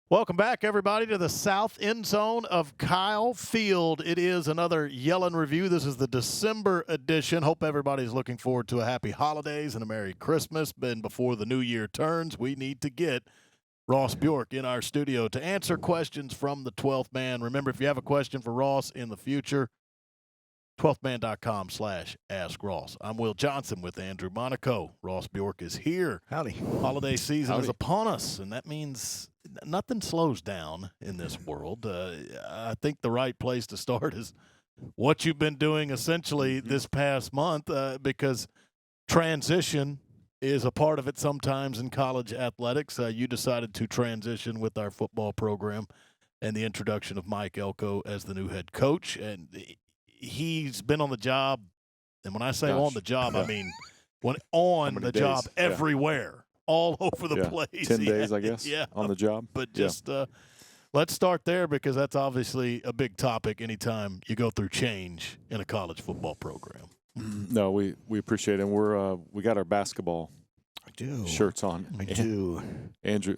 Welcome back, everybody, to the south end zone of Kyle Field. It is another Yellen Review. This is the December edition. Hope everybody's looking forward to a happy holidays and a Merry Christmas. But before the new year turns, we need to get Ross Bjork in our studio to answer questions from the 12th man. Remember, if you have a question for Ross in the future, 12thman.com/Ask Ross. I'm Will Johnson with Andrew Monaco. Ross Bjork is here. Howdy. Holiday season is upon us, and that means nothing slows down in this world. I think the right place to start is what you've been doing essentially this past month, because transition is a part of it sometimes in college athletics. You decided to transition with our football program and the introduction of Mike Elco as the new head coach, and he's been on the job, and when I say on the job, I mean on the job everywhere, all over the place. 10 days, I guess, on the job. But just let's start there, because that's obviously a big topic anytime you go through change in a college football program. No, we appreciate it. And we got our basketball shirts on. I do. Andrew,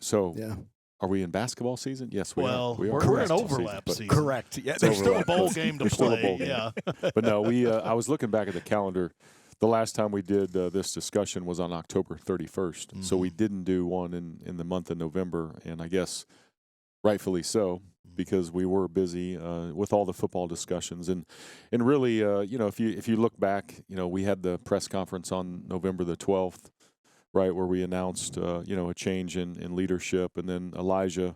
are we in basketball season? Yes, we are. We're in overlap season. Correct. Yeah, there's still a bowl game to play. Still a bowl game. Yeah. But no, I was looking back at the calendar. The last time we did this discussion was on October 31st. Mm-hmm. So we didn't do one in the month of November, and I guess rightfully so, because we were busy with all the football discussions. And really, if you look back, we had the press conference on November the 12th, right, where we announced, a change in leadership, and then Elijah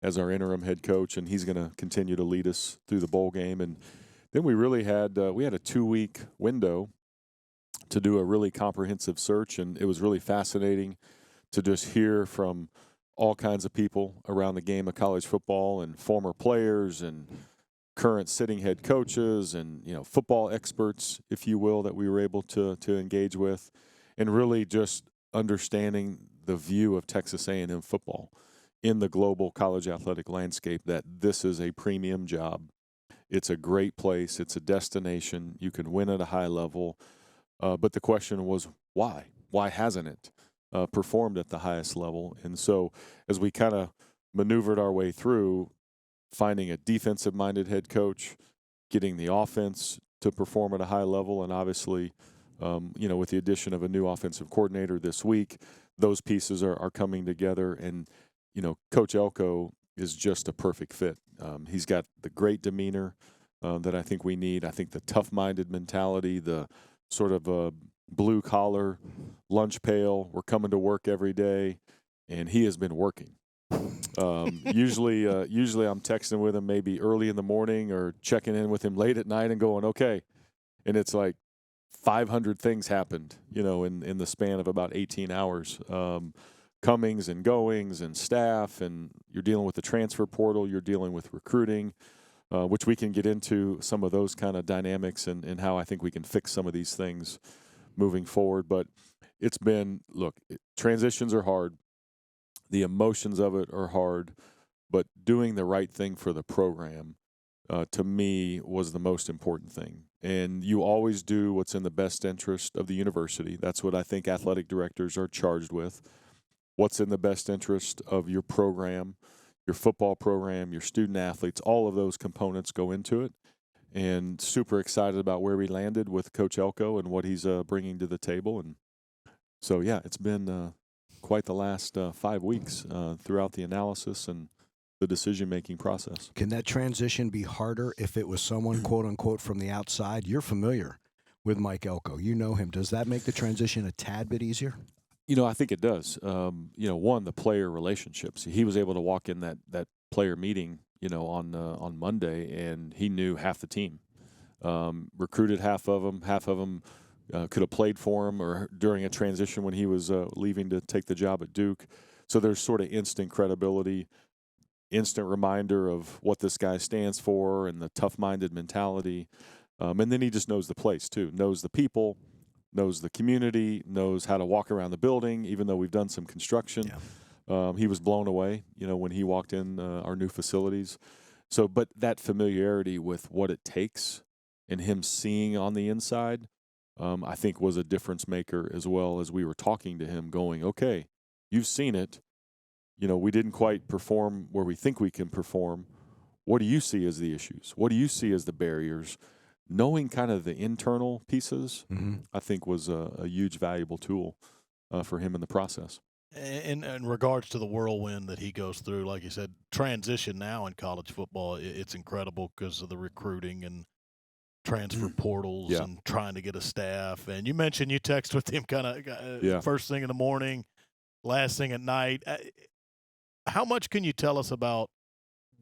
as our interim head coach, and he's going to continue to lead us through the bowl game. And then we really had a 2-week window to do a really comprehensive search, and it was really fascinating to just hear from all kinds of people around the game of college football, and former players and current sitting head coaches and, football experts, if you will, that we were able to engage with, and really just understanding the view of Texas A&M football in the global college athletic landscape, that this is a premium job. It's a great place. It's a destination. You can win at a high level. But the question was, why? Why hasn't it performed at the highest level? And so as we kind of maneuvered our way through finding a defensive-minded head coach, getting the offense to perform at a high level, and obviously with the addition of a new offensive coordinator this week, those pieces are coming together. And, Coach Elco is just a perfect fit. He's got the great demeanor that I think we need. I think the tough-minded mentality, the sort of blue-collar lunch pail, we're coming to work every day, and he has been working. Usually I'm texting with him maybe early in the morning or checking in with him late at night and going, okay. And it's like 500 things happened, in the span of about 18 hours. Comings and goings and staff, and you're dealing with the transfer portal, you're dealing with recruiting, which we can get into some of those kind of dynamics and how I think we can fix some of these things moving forward. But it's been, transitions are hard. The emotions of it are hard, but doing the right thing for the program, to me, was the most important thing. And you always do what's in the best interest of the university. That's what I think athletic directors are charged with. What's in the best interest of your program, your football program, your student athletes, all of those components go into it. And super excited about where we landed with Coach Elco and what he's bringing to the table. And so, it's been quite the last 5 weeks throughout the analysis and the decision-making process. Can that transition be harder if it was someone, quote-unquote, from the outside? You're familiar with Mike Elco. You know him. Does that make the transition a tad bit easier? I think it does. One, the player relationships. He was able to walk in that player meeting, on Monday, and he knew half the team. Recruited half of them. Half of them could have played for him or during a transition when he was leaving to take the job at Duke. So there's sort of instant credibility, instant reminder of what this guy stands for and the tough-minded mentality. And then he just knows the place, too, knows the people, knows the community, knows how to walk around the building, even though we've done some construction. Yeah. He was blown away, when he walked in our new facilities. So, but that familiarity with what it takes and him seeing on the inside, I think was a difference maker, as well as we were talking to him going, okay, you've seen it. we didn't quite perform where we think we can perform. What do you see as the issues? What do you see as the barriers? Knowing kind of the internal pieces, I think was a huge, valuable tool for him in the process. In regards to the whirlwind that he goes through, like you said, transition now in college football, it's incredible because of the recruiting and transfer portals and trying to get a staff. And you mentioned you text with him kind of first thing in the morning, last thing at night. How much can you tell us about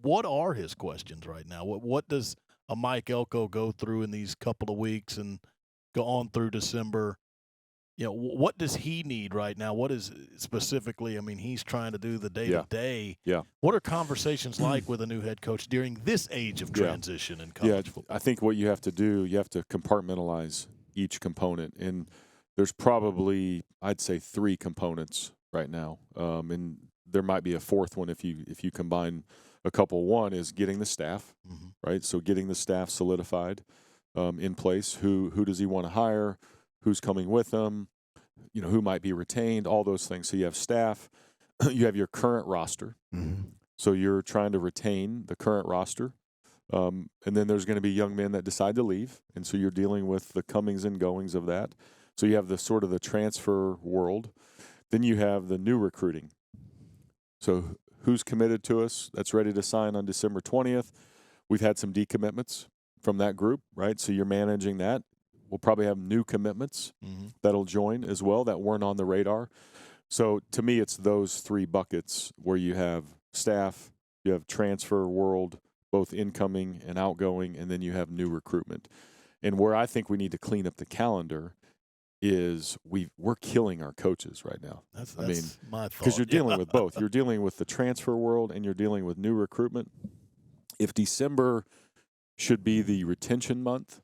what are his questions right now? What does a Mike Elco go through in these couple of weeks and go on through December? What does he need right now? What is specifically, he's trying to do the day-to-day. Yeah. What are conversations like with a new head coach during this age of transition in college football? I think what you have to do, you have to compartmentalize each component. And there's probably, I'd say, 3 components right now. And there might be a fourth one if you combine a couple. One is getting the staff, right? So getting the staff solidified in place. Who does he want to hire? Who's coming with them, who might be retained, all those things. So you have staff, you have your current roster. So you're trying to retain the current roster. And then there's going to be young men that decide to leave. And so you're dealing with the comings and goings of that. So you have the sort of the transfer world. Then you have the new recruiting. So who's committed to us that's ready to sign on December 20th? We've had some decommitments from that group, right? So you're managing that. We'll probably have new commitments that'll join as well that weren't on the radar. So to me, it's those 3 buckets where you have staff, you have transfer world, both incoming and outgoing, and then you have new recruitment. And where I think we need to clean up the calendar is we're killing our coaches right now. That's my thought. Because you're dealing with both. You're dealing with the transfer world and you're dealing with new recruitment. If December should be the retention month,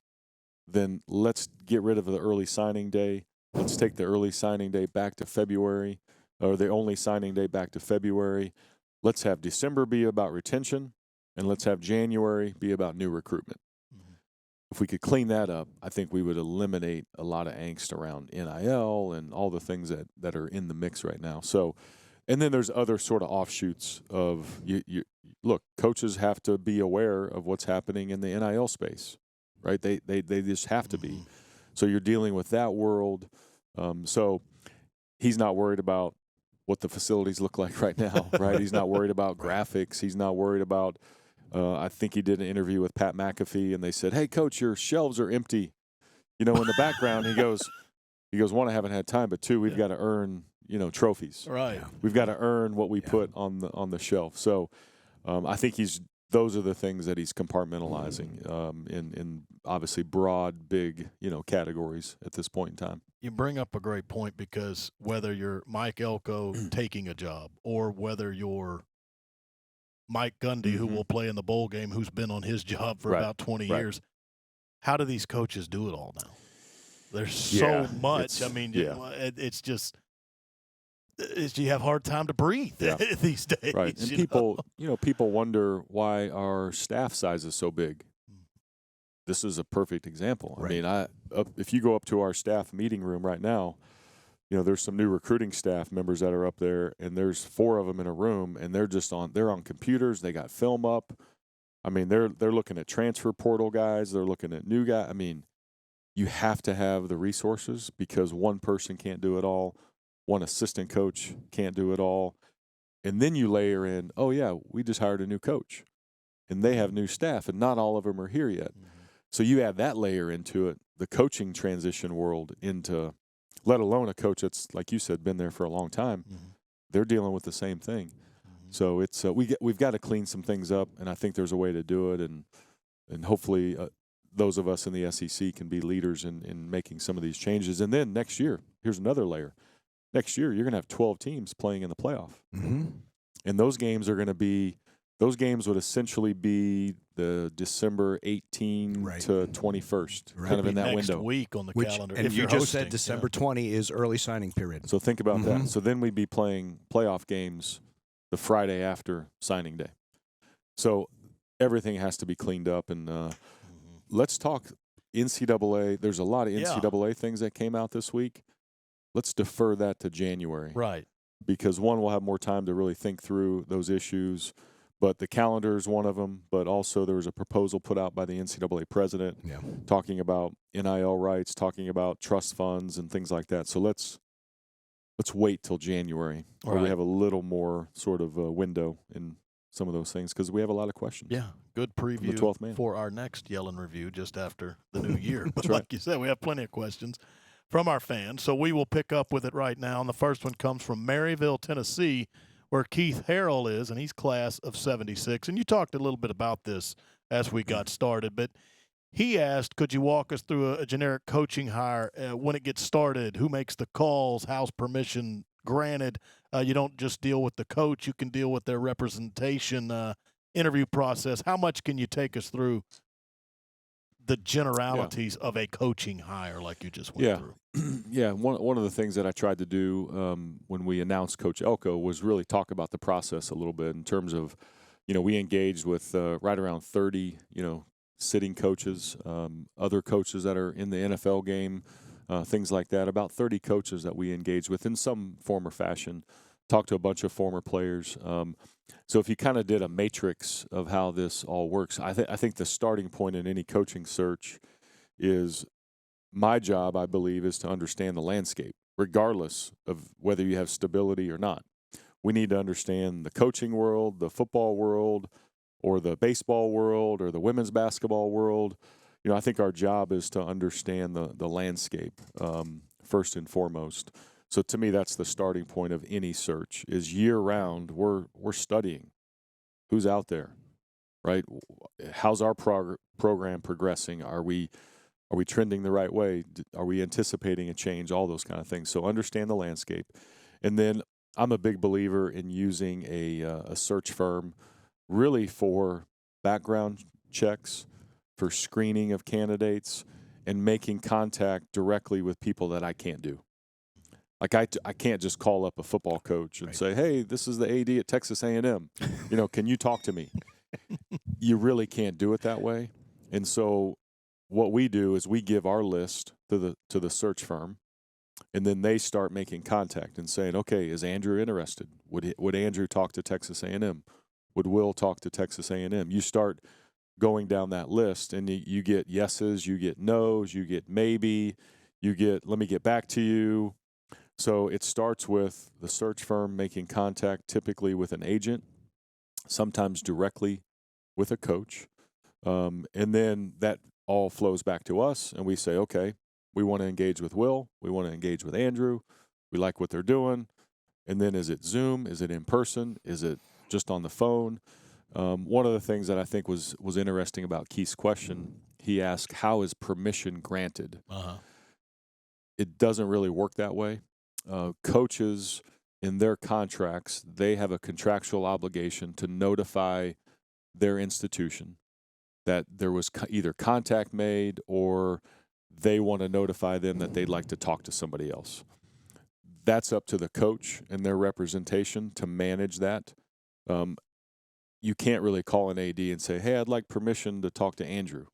then let's get rid of the early signing day. Let's take the early signing day back to February, or the only signing day back to February. Let's have December be about retention, and let's have January be about new recruitment. If we could clean that up, I think we would eliminate a lot of angst around NIL and all the things that are in the mix right now. So, and then there's other sort of offshoots of, look, coaches have to be aware of what's happening in the NIL space. Right, they just have to be. So you're dealing with that world. So he's not worried about what the facilities look like right now. Right, he's not worried about graphics. He's not worried about. I think he did an interview with Pat McAfee, and they said, "Hey, coach, your shelves are empty." In the background, he goes, "1, I haven't had time, but 2, we've got to earn trophies. Right, we've got to earn what we put on the shelf." So I think those are the things that he's compartmentalizing in obviously broad, big, categories at this point in time. You bring up a great point because whether you're Mike Elco taking a job or whether you're Mike Gundy, who will play in the bowl game, who's been on his job for about 20 years, how do these coaches do it all now? There's so much. It's just – you have a hard time to breathe these days. Right. And people wonder why our staff size is so big. This is a perfect example. Right. If you go up to our staff meeting room right now, there's some new recruiting staff members that are up there, and there's 4 of them in a room, and they're on computers. They got film up. They're looking at transfer portal guys. They're looking at new guys. You have to have the resources because one person can't do it all. One assistant coach can't do it all. And then you layer in, we just hired a new coach. And they have new staff, and not all of them are here yet. So you add that layer into it, the coaching transition world into, let alone a coach that's, like you said, been there for a long time. They're dealing with the same thing. So it's we've got to clean some things up, and I think there's a way to do it. And hopefully those of us in the SEC can be leaders in making some of these changes. And then next year, here's another layer. Next year, you're going to have 12 teams playing in the playoff. And those games would essentially be the December 18 to 21st, kind of in that next window. Week on the calendar. And if you you're just hosting, said December 20 is early signing period. So think about that. So then we'd be playing playoff games the Friday after signing day. So everything has to be cleaned up. And let's talk NCAA. There's a lot of NCAA things that came out this week. Let's defer that to January. Right. because one, we'll have more time to really think through those issues. But the calendar is one of them. But also there was a proposal put out by the NCAA president talking about NIL rights, talking about trust funds and things like that. So let's wait till January where we have a little more sort of a window in some of those things, because we have a lot of questions. Yeah, good preview the 12th man. for our next Yellen Review just after the new year. But right. like you said, we have plenty of questions from our fans, so we will pick up with it right now. And the first one comes from Maryville, Tennessee, where Keith Harrell is, and he's class of 76. And you talked a little bit about this as we got started, but he asked, could you walk us through a generic coaching hire when it gets started? Who makes the calls? How's permission granted? You don't just deal with the coach. You can deal with their representation interview process. How much can you take us through the generalities of a coaching hire like you just went through? Yeah, one of the things that I tried to do when we announced Coach Elco was really talk about the process a little bit in terms of, we engaged with right around 30, sitting coaches, other coaches that are in the NFL game, things like that, about 30 coaches that we engaged with in some form or fashion, talked to a bunch of former players. So if you kind of did a matrix of how this all works, I think the starting point in any coaching search is, my job, I believe, is to understand the landscape, regardless of whether you have stability or not. We need to understand the coaching world, the football world, or the baseball world, or the women's basketball world. I think our job is to understand the landscape first and foremost. So to me, that's the starting point of any search. Is year round we're studying who's out there, right? How's our program progressing? Are we trending the right way? Are we anticipating a change? All those kind of things. So understand the landscape, and then I'm a big believer in using a search firm really for background checks, for screening of candidates, and making contact directly with people that I can't do. Like I can't just call up a football coach and say, hey, this is the AD at Texas A&M. Can you talk to me? You really can't do it that way. And so what we do is we give our list to the search firm, and then they start making contact and saying, okay, is Andrew interested? Would Andrew talk to Texas A&M? Would Will talk to Texas A&M? You start going down that list, and you get yeses, you get nos, you get maybe, you get let me get back to you. So it starts with the search firm making contact, typically with an agent, sometimes directly with a coach. And then that all flows back to us, and we say, okay, we want to engage with Will. We want to engage with Andrew. We like what they're doing. And then is it Zoom? Is it in person? Is it just on the phone? One of the things that I think was interesting about Keith's question, he asked, how is permission granted? It doesn't really work that way. Coaches, in their contracts, they have a contractual obligation to notify their institution that there was either contact made, or they want to notify them that they'd like to talk to somebody else. That's up to the coach and their representation to manage that. You can't really call an AD and say, hey, I'd like permission to talk to Andrew.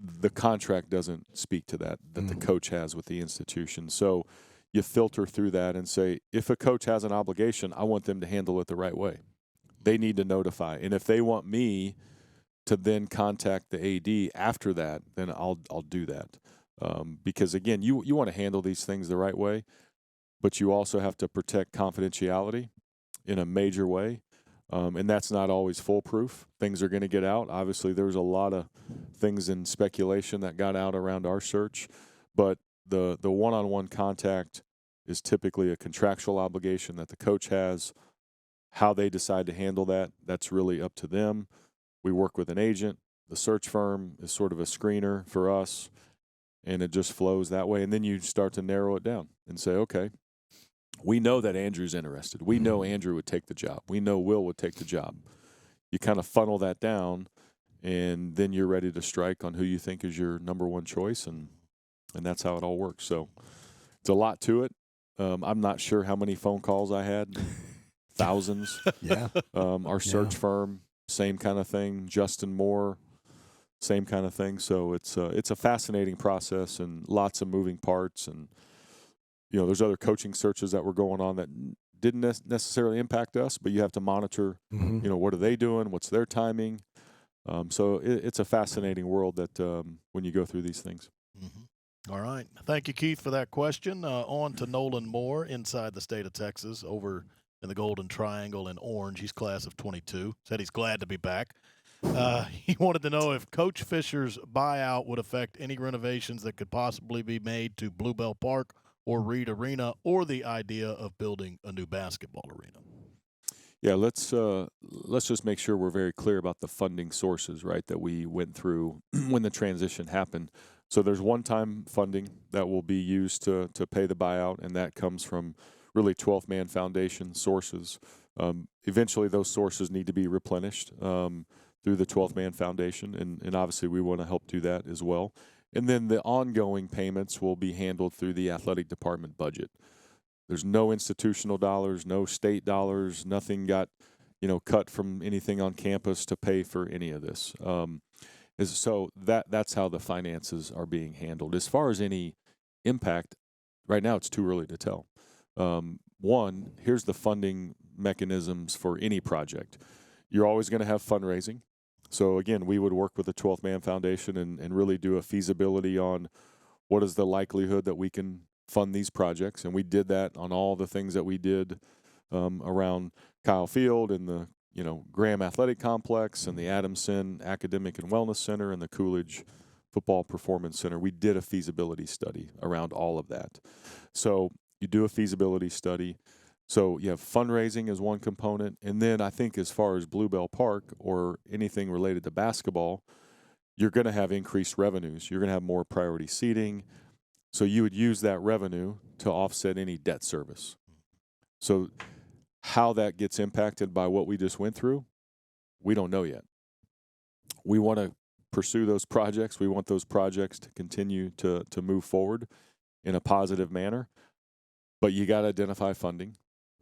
The contract doesn't speak to that the coach has with the institution. So you filter through that and say, if a coach has an obligation, I want them to handle it the right way. They need to notify. And if they want me to then contact the AD after that, then I'll do that. Because, again, you want to handle these things the right way, but you also have to protect confidentiality in a major way. And that's not always foolproof. Things are going to get out. Obviously, there's a lot of things in speculation that got out around our search, but the one-on-one contact is typically a contractual obligation that the coach has. How they decide to handle that, that's really up to them. We work with an agent. The search firm is sort of a screener for us, and it just flows that way. And then you start to narrow it down and say, okay, we know that Andrew's interested. We know Andrew would take the job. We know Will would take the job. You kind of funnel that down, and then you're ready to strike on who you think is your number one choice, and that's how it all works. So it's a lot to it. I'm not sure how many phone calls I had. Thousands. Yeah. Our search firm, same kind of thing. Justin Moore, same kind of thing. So it's a fascinating process and lots of moving parts. And there's other coaching searches that were going on that didn't necessarily impact us, but you have to monitor, what are they doing? What's their timing? So it's a fascinating world that when you go through these things. All right. Thank you, Keith, for that question. On to Nolan Moore inside the state of Texas over in the Golden Triangle in Orange. He's class of 22. Said he's glad to be back. He wanted to know if Coach Fisher's buyout would affect any renovations that could possibly be made to Bluebell Park or Reed Arena, or the idea of building a new basketball arena. Yeah, let's just make sure we're very clear about the funding sources, right, that we went through when the transition happened. So there's one-time funding that will be used to pay the buyout, and that comes from really 12th Man Foundation sources. Eventually, those sources need to be replenished through the 12th Man Foundation, and obviously we want to help do that as well. And then the ongoing payments will be handled through the athletic department budget. There's no institutional dollars, no state dollars, nothing got cut from anything on campus to pay for any of this. So that's how the finances are being handled. As far as any impact, right now it's too early to tell. One, here's the funding mechanisms for any project. You're always going to have fundraising. So again, we would work with the 12th Man Foundation and really do a feasibility on what is the likelihood that we can fund these projects. And we did that on all the things that we did around Kyle Field and the Graham Athletic Complex and the Adamson Academic and Wellness Center and the Coolidge Football Performance Center. We did a feasibility study around all of that. So you do a feasibility study. So you have fundraising as one component. And then I think as far as Bluebell Park or anything related to basketball, you're going to have increased revenues. You're going to have more priority seating. So you would use that revenue to offset any debt service. So how that gets impacted by what we just went through, we don't know yet. We want to pursue those projects. We want those projects to continue to move forward in a positive manner. But you got to identify funding.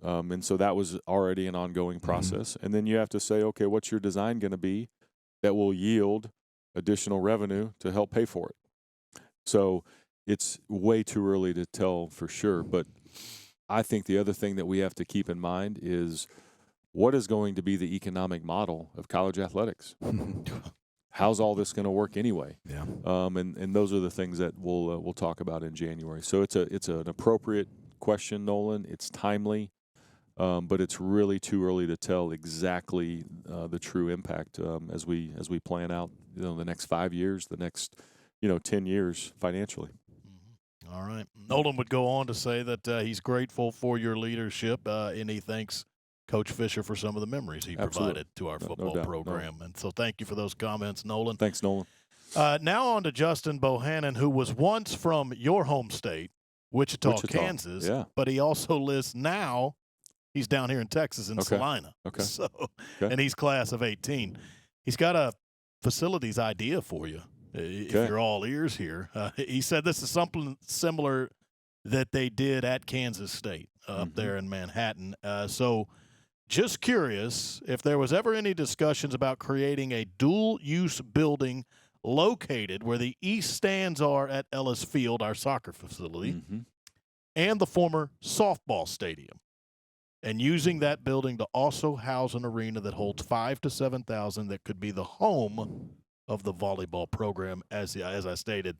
And so that was already an ongoing process. And then you have to say, okay, what's your design going to be that will yield additional revenue to help pay for it? So it's way too early to tell for sure. But I think the other thing that we have to keep in mind is what is going to be the economic model of college athletics? How's all this going to work anyway? Yeah. And those are the things that we'll talk about in January. So it's an appropriate question, Nolan. It's timely. But it's really too early to tell exactly the true impact as we plan out the next 5 years, the next 10 years financially. All right. Nolan would go on to say that he's grateful for your leadership, and he thanks Coach Fisher for some of the memories he provided to our football program. And so thank you for those comments, Nolan. Thanks, Nolan. Now on to Justin Bohannon, who was once from your home state, Wichita. Kansas, but he also lives now. He's down here in Texas in Salina. Okay. So, and he's class of 18. He's got a facilities idea for you, if you're all ears here. He said this is something similar that they did at Kansas State up there in Manhattan. So just curious if there was ever any discussions about creating a dual-use building located where the east stands are at Ellis Field, our soccer facility, and the former softball stadium, and using that building to also house an arena that holds 5,000 to 7,000 that could be the home of the volleyball program. As I stated,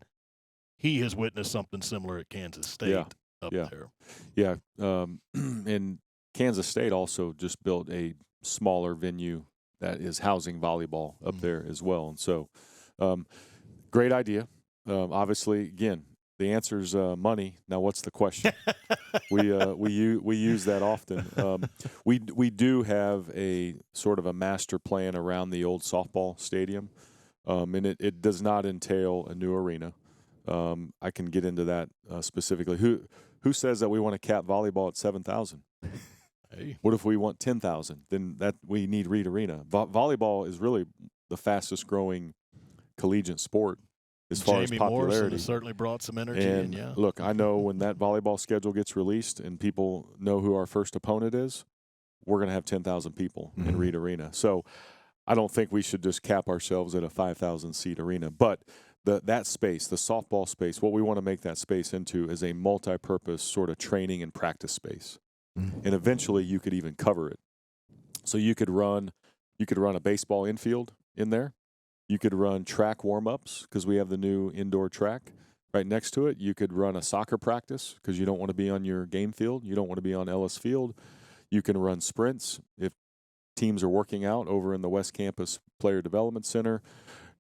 he has witnessed something similar at Kansas State up there. Yeah, and Kansas State also just built a smaller venue that is housing volleyball up there as well. And so great idea. Obviously, again, the answer is money. Now, what's the question? we use that often. We do have a sort of a master plan around the old softball stadium, and it does not entail a new arena. I can get into that specifically. Who says that we want to cap volleyball at 7,000? Hey. What if we want 10,000? Then that we need Reed Arena. Volleyball is really the fastest growing collegiate sport. As far as popularity, Morrison has certainly brought some energy and in. Look, I know when that volleyball schedule gets released and people know who our first opponent is, we're going to have 10,000 people in Reed Arena. So I don't think we should just cap ourselves at a 5,000 seat arena. But that space, the softball space, what we want to make that space into is a multi-purpose sort of training and practice space. And eventually you could even cover it. So you could run a baseball infield in there. You could run track warm-ups because we have the new indoor track right next to it. You could run a soccer practice because you don't want to be on your game field. You don't want to be on Ellis Field. You can run sprints if teams are working out over in the West Campus Player Development Center.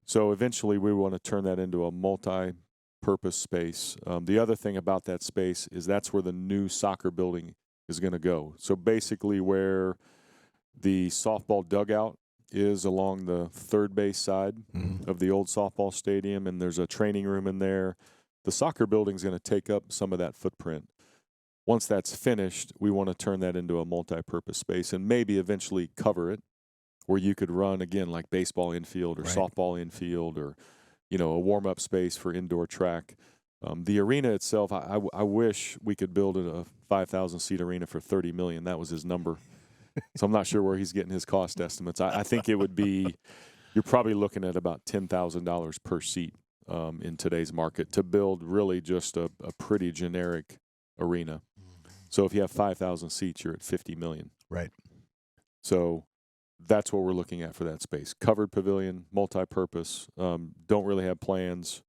So eventually we want to turn that into a multi-purpose space. The other thing about that space is that's where the new soccer building is going to go. So basically where the softball dugout is along the third base side of the old softball stadium, and there's a training room in there. The soccer building is going to take up some of that footprint. Once that's finished, we want to turn that into a multi-purpose space and maybe eventually cover it where you could run, again, like baseball infield or softball infield or, a warm-up space for indoor track. The arena itself, I wish we could build a 5,000-seat arena for $30 million. That was his number. So I'm not sure where he's getting his cost estimates. I think it would be – you're probably looking at about $10,000 per seat in today's market to build really just a pretty generic arena. So if you have 5,000 seats, you're at $50 million. Right. So that's what we're looking at for that space. Covered pavilion, multi-purpose. Don't really have plans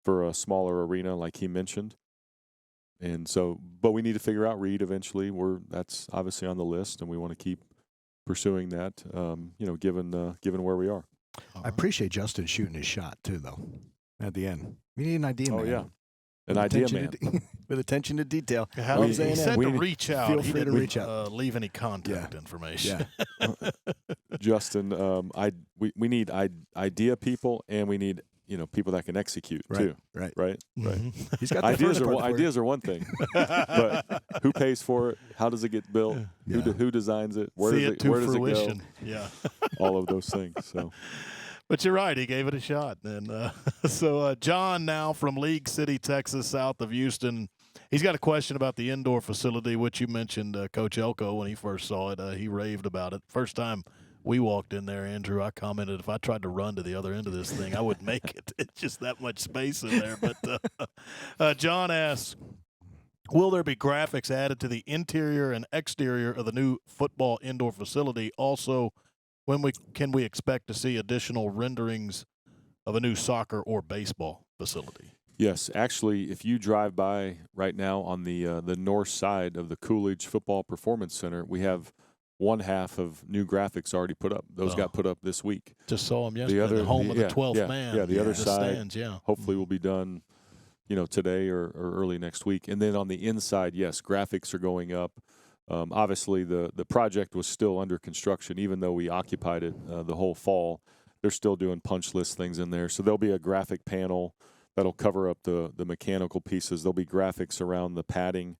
for a smaller arena like he mentioned. And so, but we need to figure out Reed eventually. That's obviously on the list, and we want to keep pursuing that, given where we are. I appreciate Justin shooting his shot, too, though, at the end. We need an idea, man. Oh, yeah. An idea man. With attention to detail. He said to reach out. Feel He free to didn't reach out. leave any contact information. Yeah. Justin, we need idea people, and we need people that can execute too. Right. Mm-hmm. He's got the ideas are one thing, but who pays for it? How does it get built? Yeah. Who designs it? Where See does it go? Yeah. All of those things. So. But you're right. He gave it a shot. And so John now from League City, Texas, south of Houston. He's got a question about the indoor facility, which you mentioned, Coach Elco, when he first saw it. He raved about it. First time we walked in there, Andrew, I commented if I tried to run to the other end of this thing, I wouldn't make it. It's just that much space in there. But John asks, will there be graphics added to the interior and exterior of the new football indoor facility? Also, can we expect to see additional renderings of a new soccer or baseball facility? Yes, actually, if you drive by right now on the north side of the Coolidge Football Performance Center, we have one half of new graphics already put up. Those got put up this week. Just saw them yesterday. The home of the 12th man. Yeah, the other side. Stands, hopefully will be done, today or early next week. And then on the inside, yes, graphics are going up. Obviously, the project was still under construction, even though we occupied it the whole fall. They're still doing punch list things in there. So there'll be a graphic panel that'll cover up the mechanical pieces. There'll be graphics around the padding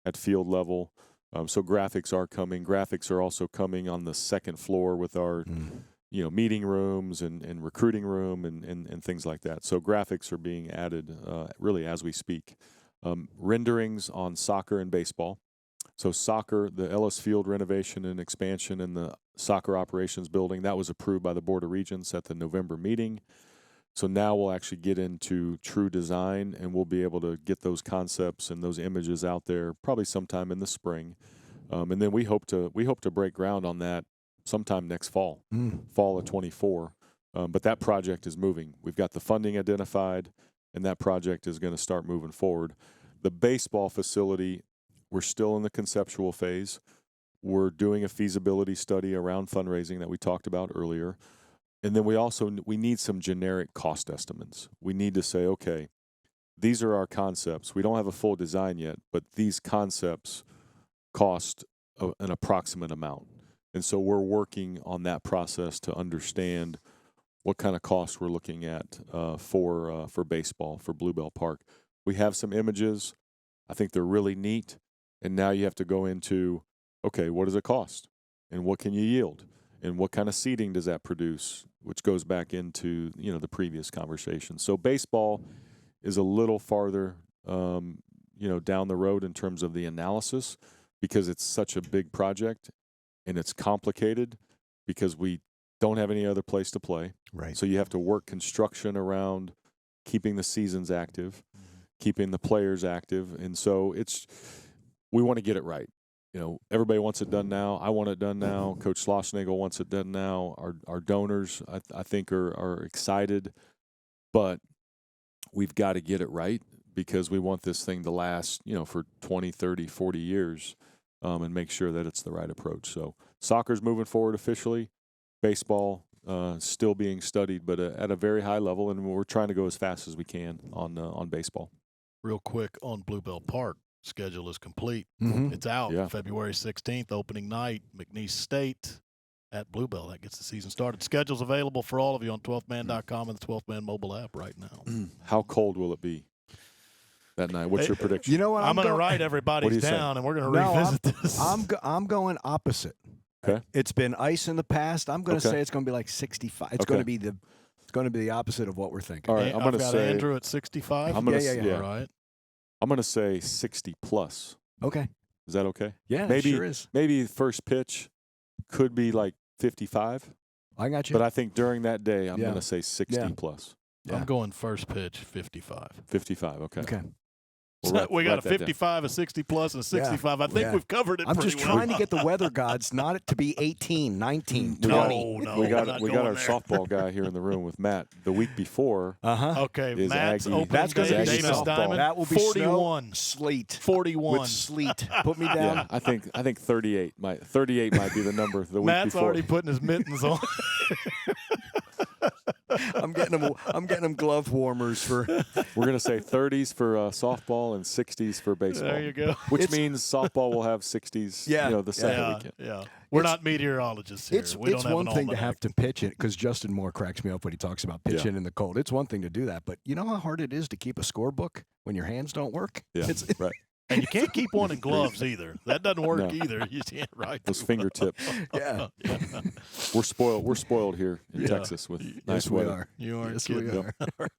at field level. So graphics are coming. Graphics are also coming on the second floor with our meeting rooms and recruiting room and things like that. So graphics are being added really as we speak. Renderings on soccer and baseball. So soccer, the Ellis Field renovation and expansion in the soccer operations building, that was approved by the Board of Regents at the November meeting. So now we'll actually get into true design, and we'll be able to get those concepts and those images out there probably sometime in the spring. And then we hope to break ground on that sometime next fall, fall of 24. But that project is moving. We've got the funding identified, and that project is going to start moving forward. The baseball facility, we're still in the conceptual phase. We're doing a feasibility study around fundraising that we talked about earlier. And then we need some generic cost estimates. We need to say, okay, these are our concepts. We don't have a full design yet, but these concepts cost an approximate amount. And so we're working on that process to understand what kind of costs we're looking at for baseball, for Bluebell Park. We have some images. I think they're really neat. And now you have to go into, okay, what does it cost? And what can you yield? And what kind of seating does that produce? Which goes back into, the previous conversation. So baseball is a little farther, down the road in terms of the analysis because it's such a big project and it's complicated because we don't have any other place to play. Right. So you have to work construction around keeping the seasons active, keeping the players active. And so we want to get it right. Everybody wants it done now. I want it done now. Coach Schlossnagel wants it done now. Our donors, I think, are excited. But we've got to get it right because we want this thing to last, for 20, 30, 40 years and make sure that it's the right approach. So soccer's moving forward officially. Baseball still being studied, but at a very high level, and we're trying to go as fast as we can on baseball. Real quick on Bluebell Park, schedule is complete. Mhm. It's out. Yeah. February 16th, opening night, McNeese State at Bluebell. That gets the season started. Schedule's available for all of you on 12man.com and the 12man mobile app right now. How cold will it be that night? What's your prediction? You know what? I'm going to write What do everybody's you say? down, and we're going to revisit this. I'm going opposite. Okay. It's been ice in the past. I'm going to Okay. say it's going to be like 65. It's Okay. going to be the opposite of what we're thinking. All right, Hey, I'm I've going to got say Andrew at 65. I'm gonna Yeah. s- yeah. All right. I'm going to say 60 plus. Okay. Is that okay? Yeah, Maybe it sure is. maybe first pitch could be like 55, I got you. but I think during that day I'm Yeah. going to say 60 Yeah. plus. Yeah. I'm going first pitch 55. 55. Okay. Okay. We'll write- We got write a that down. 55, a 60 plus, and a 65. I think Yeah. we've covered it I'm pretty just well. trying to get the weather gods not to be 18, 19, We got- 20. No, we we're got not we got going our there. softball guy here in the room with Matt. The week before, Uh-huh. Okay, Is Matt's Aggie- opening That's day gonna at be Davis softball. Diamond. That will be 41. snow, sleet. 41. With sleet. Put me down. yeah, I think 38 might be the number the week Matt's before. already putting his mittens on. I'm getting them glove warmers for. We're going to say 30s for softball and 60s for baseball. There you go. Which It's- means softball will have 60s. Yeah, the second Yeah, weekend. yeah. We're It's- not meteorologists here. It's we don't have one an thing to almanac. have to pitch it because Justin Moore cracks me up when he talks about Yeah. pitching in the cold. It's one thing to do that, but you know how hard it is to keep a scorebook when your hands don't work. Yeah, It's, right. And you can't keep one in gloves either. That doesn't work No. either. You can't write Those too fingertips. yeah. well. We're spoiled. We're spoiled here in Yeah. Texas with Yes, nice we weather. are. You aren't Yes, kidding. we are.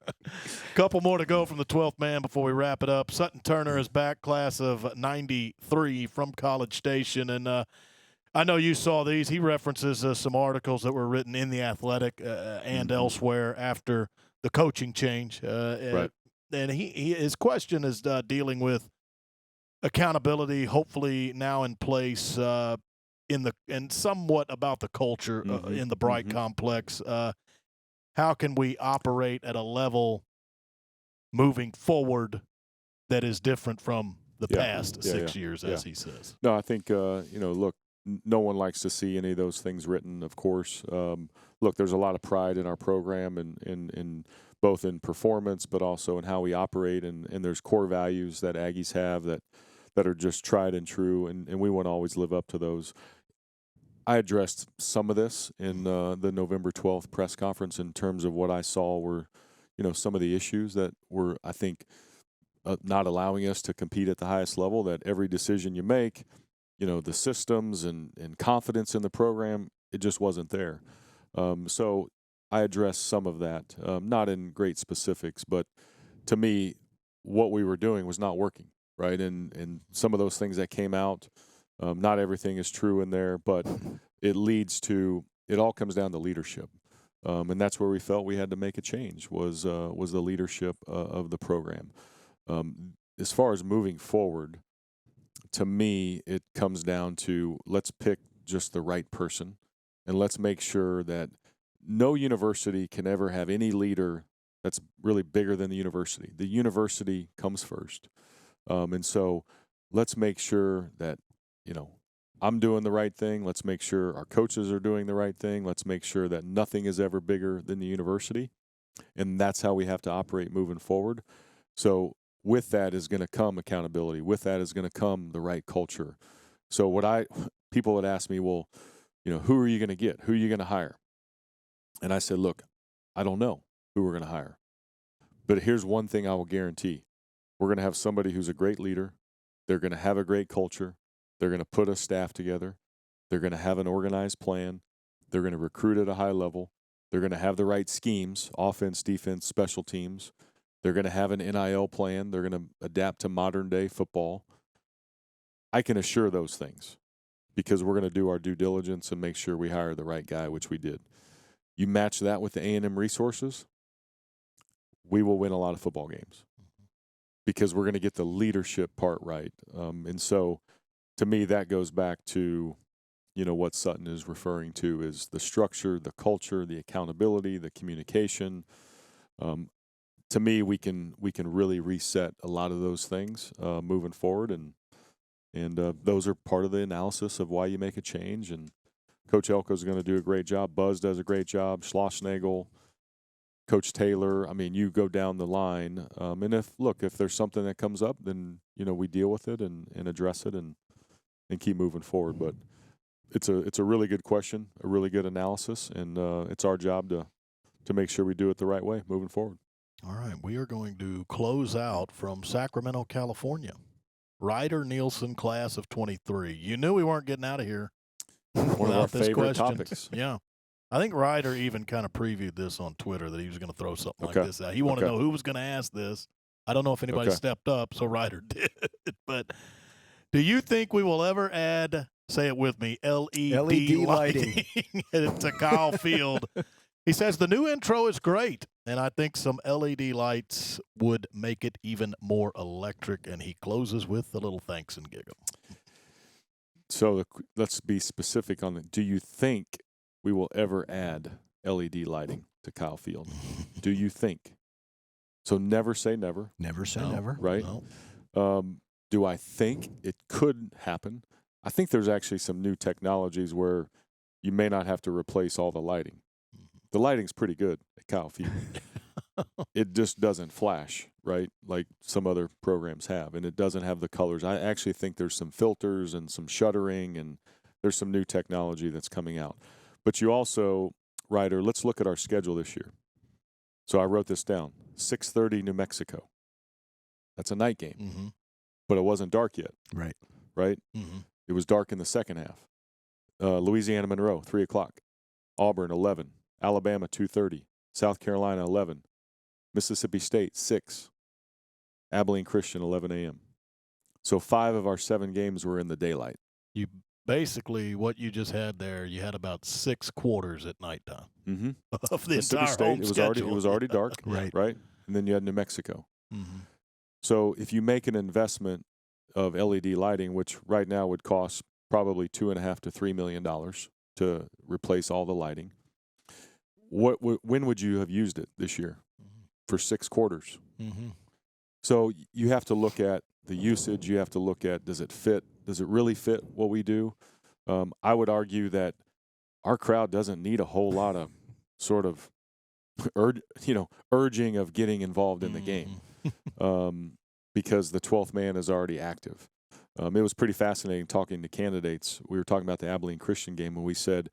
Couple more to go from the 12th man before we wrap it up. Sutton Turner is back, class of 93 from College Station. And I know you saw these. He references some articles that were written in The Athletic and elsewhere after the coaching change. Right. And his question is dealing with accountability, hopefully now in place and somewhat about the culture in the Bright complex. How can we operate at a level moving forward that is different from the Yeah. past Yeah, 6 yeah. years, as he says? No, I think look, no one likes to see any of those things written. Of course, look, there's a lot of pride in our program and in both in performance, but also in how we operate, and there's core values that Aggies have that are just tried and true, and we want to always live up to those. I addressed some of this in the November 12th press conference in terms of what I saw were, some of the issues that were, I think, not allowing us to compete at the highest level, that every decision you make, the systems and confidence in the program, it just wasn't there. So I addressed some of that, not in great specifics, but to me, what we were doing was not working, right? And some of those things that came out, not everything is true in there, but it all comes down to leadership. And that's where we felt we had to make a change was the leadership of the program. As far as moving forward, to me, it comes down to let's pick just the right person, and let's make sure that no university can ever have any leader that's really bigger than the university. The university comes first. And so let's make sure that, I'm doing the right thing. Let's make sure our coaches are doing the right thing. Let's make sure that nothing is ever bigger than the university. And that's how we have to operate moving forward. So with that is going to come accountability. With that is going to come the right culture. So people would ask me, well, who are you going to get? Who are you going to hire? And I said, look, I don't know who we're going to hire. But here's one thing I will guarantee. We're going to have somebody who's a great leader. They're going to have a great culture. They're going to put a staff together. They're going to have an organized plan. They're going to recruit at a high level. They're going to have the right schemes, offense, defense, special teams. They're going to have an NIL plan. They're going to adapt to modern-day football. I can assure those things because we're going to do our due diligence and make sure we hire the right guy, which we did. You match that with the A&M resources, we will win a lot of football games because we're going to get the leadership part right. And so, to me, that goes back to, what Sutton is referring to is the structure, the culture, the accountability, the communication. To me, we can really reset a lot of those things moving forward, and those are part of the analysis of why you make a change. And Coach Elco is going to do a great job. Buzz does a great job. Schlossnagel, Coach Taylor. I mean, you go down the line. And if there's something that comes up, then we deal with it and address it and keep moving forward. But it's a really good question, a really good analysis, and it's our job to make sure we do it the right way moving forward. All right, we are going to close out from Sacramento, California. Ryder Nielsen, class of 23. You knew we weren't getting out of here. One of our favorite topics. Yeah. I think Ryder even kind of previewed this on Twitter that he was going to throw something like this out. He wanted to know who was going to ask this. I don't know if anybody stepped up, so Ryder did. But do you think we will ever add, say it with me, LED lighting to Kyle Field? He says the new intro is great, and I think some LED lights would make it even more electric. And he closes with a little thanks and giggle. So let's be specific on it. Do you think we will ever add LED lighting to Kyle Field? Do you think? So never say never. Never say never. Right? No. Do I think it could happen? I think there's actually some new technologies where you may not have to replace all the lighting. The lighting's pretty good at Kyle Field. It just doesn't flash, right, like some other programs have, and it doesn't have the colors. I actually think there's some filters and some shuttering, and there's some new technology that's coming out. But you also, Ryder, let's look at our schedule this year. So I wrote this down, 6:30 New Mexico. That's a night game, but it wasn't dark yet. Right? Mm-hmm. It was dark in the second half. Louisiana Monroe, 3 o'clock. Auburn, 11. Alabama, 2:30. South Carolina, 11. Mississippi State, 6. Abilene Christian, 11 a.m. So 5 of our 7 games were in the daylight. You basically, what you just had there, you had about 6 quarters at nighttime of the Mississippi entire State, home schedule. it was already dark, Right. And then you had New Mexico. Mm-hmm. So if you make an investment of LED lighting, which right now would cost probably $2.5 to $3 million to replace all the lighting, when would you have used it this year? For 6 quarters. Mm-hmm. So you have to look at the usage. You have to look at, does it fit? Does it really fit what we do? I would argue that our crowd doesn't need a whole lot of sort of urging of getting involved in the game because the 12th man is already active. It was pretty fascinating talking to candidates. We were talking about the Abilene Christian game, and we said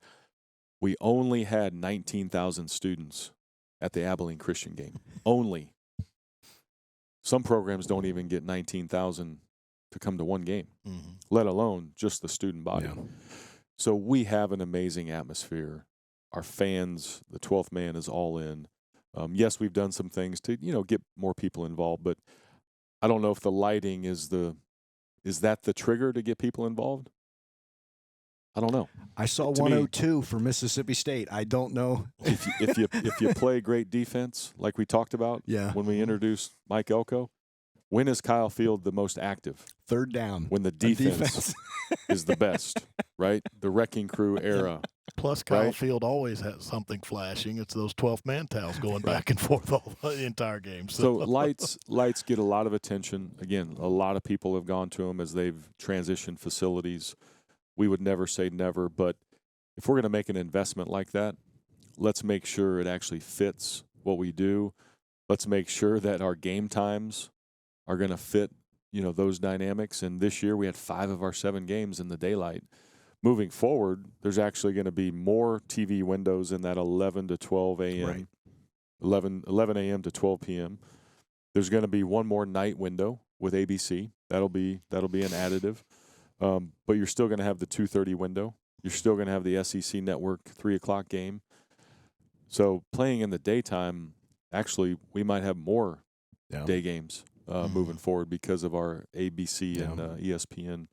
we only had 19,000 students at the Abilene Christian game. Only. Some programs don't even get 19,000 to come to one game, let alone just the student body. Yeah. So we have an amazing atmosphere. Our fans, the 12th man is all in. Yes, we've done some things to, get more people involved, but I don't know if the lighting is that the trigger to get people involved? I don't know. I saw 102 for Mississippi State. I don't know. If you play great defense, like we talked about when we introduced Mike Elco, when is Kyle Field the most active? 3rd down. When the defense is the best, right? The Wrecking Crew era. Plus, Kyle Field always has something flashing. It's those 12th man towels going back and forth all the entire game. So lights get a lot of attention. Again, a lot of people have gone to them as they've transitioned facilities. We would never say never, but if we're going to make an investment like that, let's make sure it actually fits what we do. Let's make sure that our game times are going to fit, those dynamics. And this year we had 5 of our 7 games in the daylight. Moving forward, there's actually going to be more TV windows in that 11 to 12 a.m., right. 11 a.m. to 12 p.m. There's going to be one more night window with ABC. That'll be an additive. But you're still going to have the 2:30 window. You're still going to have the SEC Network 3 o'clock game. So playing in the daytime, actually, we might have more day games moving forward because of our ABC and ESPN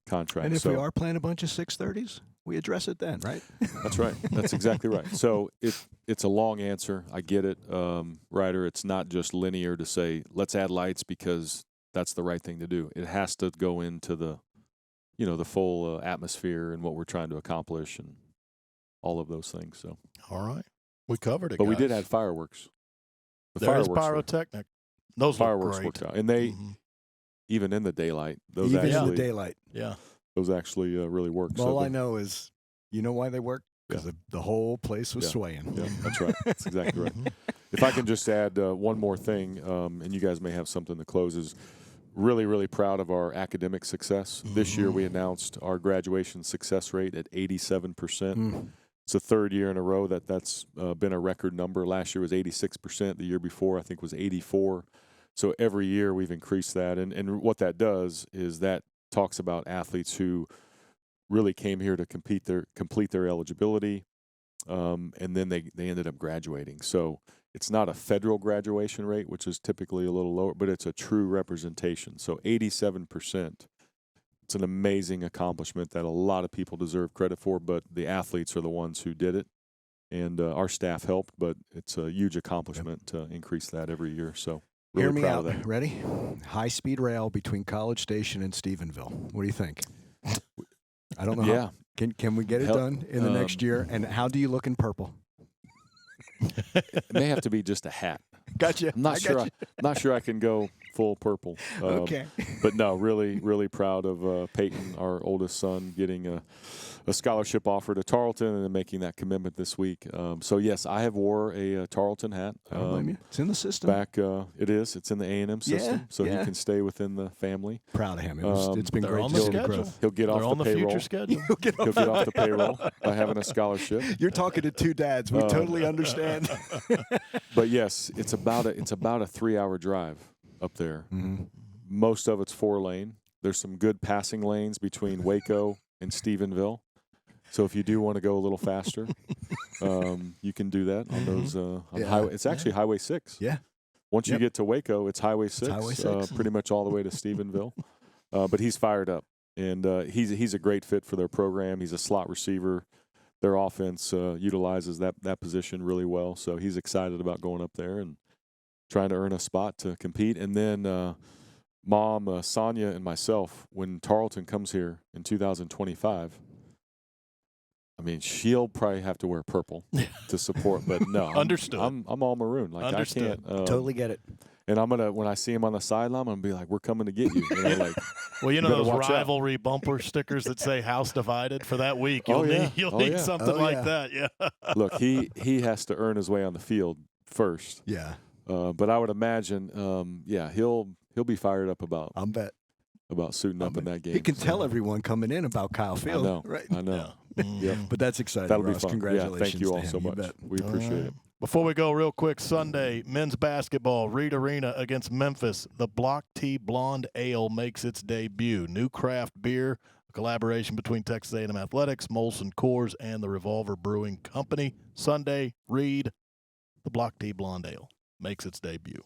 contracts. And if we are playing a bunch of 6:30s, we address it then, right? That's right. That's exactly right. So it's a long answer. I get it, Ryder. It's not just linear to say, let's add lights because that's the right thing to do. It has to go into the full atmosphere and what we're trying to accomplish and all of those things. So, all right. We covered it, but guys. we did add fireworks. There is pyrotechnic. Those fireworks look great. worked out. And they, even in the daylight, those Even actually, in the daylight. Yeah. those actually really work. All I know is, you know why they work? Because the whole place was Yeah. swaying. Yeah, that's right. That's exactly right. If I can just add one more thing, and you guys may have something to close, is really, really proud of our academic success. This year we announced our graduation success rate at 87%. It's the third year in a row that's been a record number. Last year was 86%. The year before, I think, was 84%. So every year we've increased that. And what that does is that talks about athletes who really came here to complete their eligibility, and then they ended up graduating. So it's not a federal graduation rate, which is typically a little lower, but it's a true representation. So 87%. It's an amazing accomplishment that a lot of people deserve credit for, but the athletes are the ones who did it. And our staff helped, but it's a huge accomplishment to increase that every year. So really Hear me proud out. of that. Ready? High-speed rail between College Station and Stephenville. What do you think? I don't know. Yeah. Can we get it done in the next year? And how do you look in purple? It may have to be just a hat. Gotcha. I'm not sure. I'm not sure I can go full purple. Okay. But no, really, really proud of Peyton, our oldest son, getting a scholarship offer to Tarleton and then making that commitment this week. So yes, I have wore a Tarleton hat. I don't blame you. It's in the system. Back, it's in the A&M system, so he can stay within the family. Proud of him. It's been They're great on to the see the schedule. growth. He'll get They're off on the the payroll. future schedule. He'll get off the payroll by having a scholarship. You're talking to two dads. We totally understand. But yes, it's about a 3-hour drive up there. Mm-hmm. Most of it's 4-lane. There's some good passing lanes between Waco and Stephenville. So if you do want to go a little faster, you can do that on those on highway. It's actually Highway 6. Yeah. Once you get to Waco, it's Highway 6, Highway 6. pretty much all the way to Stephenville. But he's fired up, and he's a great fit for their program. He's a slot receiver. Their offense utilizes that position really well. So he's excited about going up there and trying to earn a spot to compete. And then Mom, Sonia, and myself, when Tarleton comes here in 2025, I mean, she'll probably have to wear purple to support, but no, Understood. I'm all maroon. Like Understood. I can't Totally get it. And I'm gonna, when I see him on the sideline, I'm gonna be like, "We're coming to get you." Like, well, you know better those watch out. rivalry bumper stickers that say "House Divided" for that week. You'll Oh, yeah. need you'll Oh, need yeah. something like that. Yeah. Look, he has to earn his way on the field first. Yeah. But I would imagine, he'll be fired up about suiting up in that game. He can tell everyone coming in about Kyle Field. I know. Right? I know. Yeah. But that's exciting, That'll be Ross. fun. Congratulations. Yeah, thank you all to him. so much. bet. We appreciate it. Before we go, real quick, Sunday, men's basketball, Reed Arena against Memphis. The Block Tea Blonde Ale makes its debut. New craft beer, a collaboration between Texas A&M Athletics, Molson Coors, and the Revolver Brewing Company. Sunday, Reed, the Block Tea Blonde Ale makes its debut.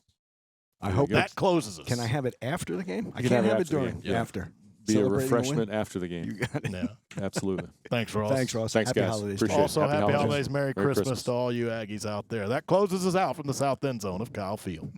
I hope That closes us. Can I have it after the game? I can can't have it have it after the during. game. Yeah. After. Be a Celebrating the refreshment win? after the game. You got it. Yeah. Absolutely. Thanks, Ross. Thanks, Ross. Thanks, Happy guys. holidays. Appreciate it. Also, happy holidays. Merry Merry Christmas Christmas to all you Aggies out there. That closes us out from the South End Zone of Kyle Field.